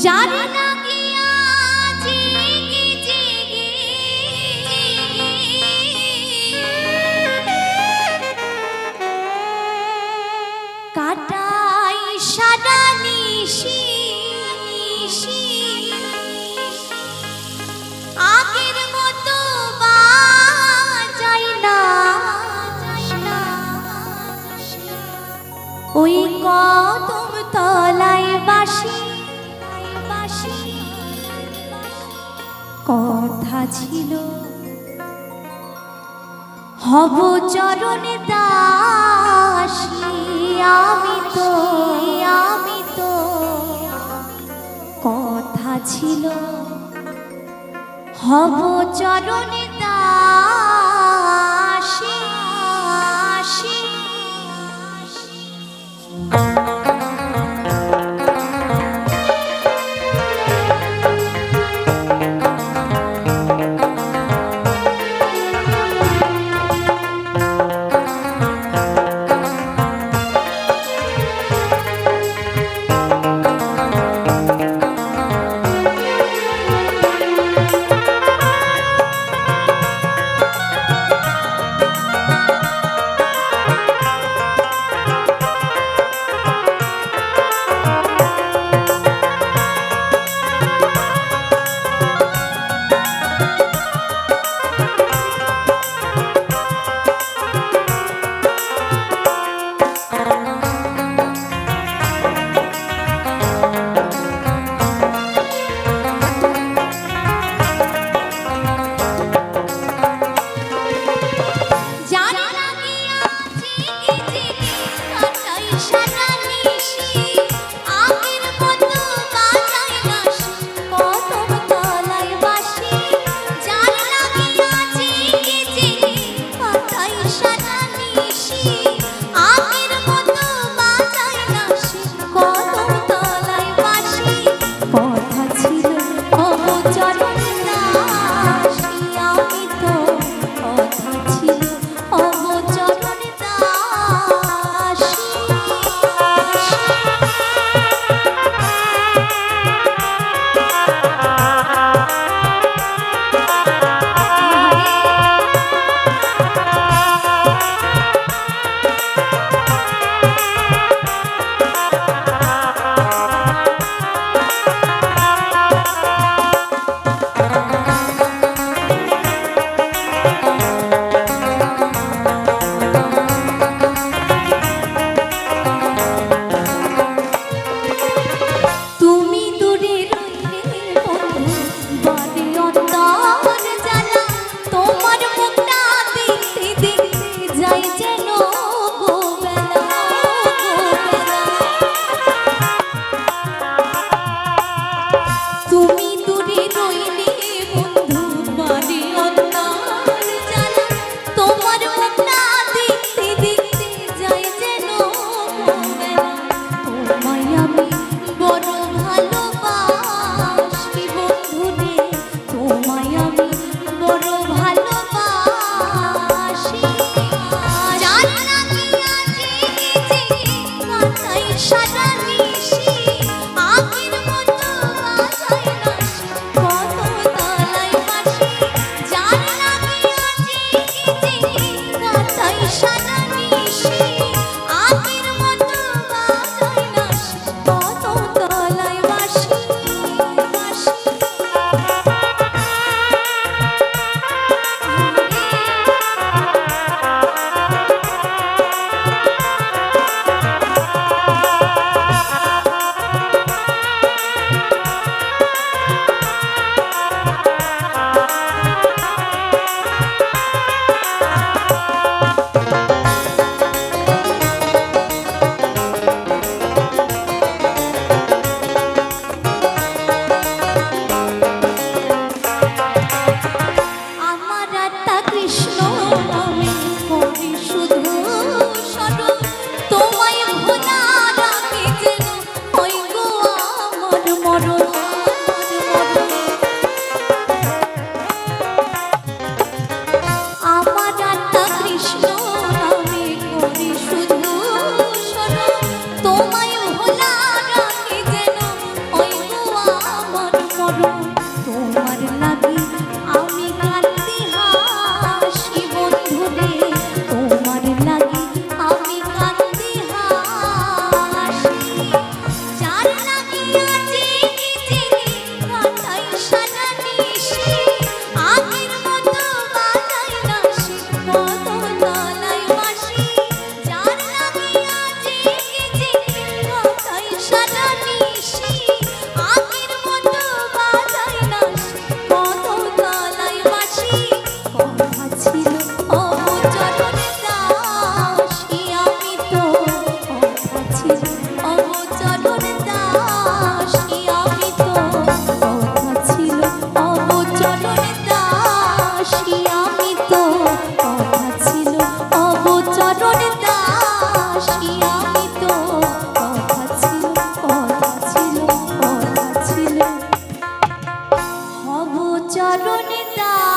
জানি না গিয়া জিগি জিগি কাটাই সারা নিশি আগের মতো বাজাই না ওই কদম তলায় বাসি কথা ছিল হব চরণে দাসী আমি তো কথা ছিল হব চরণে দাসী লাগিয়া জেগে জেগে কাটাই সারা নিশি আগের মতো বাজাই না সে কদতলায় বাঁশি যার লাগিয়া জেগে জেগে কাটাই সারা নিশি আগের মতো বাজাই না সে কদতলায় বাঁশি কথা ছিল অবচরণে দাসী আমি তো কথা ছিল অবচরণে দাসী আমি তো কথা ছিল অবচরণে দাসী আমি তো কথা ছিল অবচরণে দাসী আমি তো কথা ছিল কথা ছিল কথা ছিল অবচরণে দাসী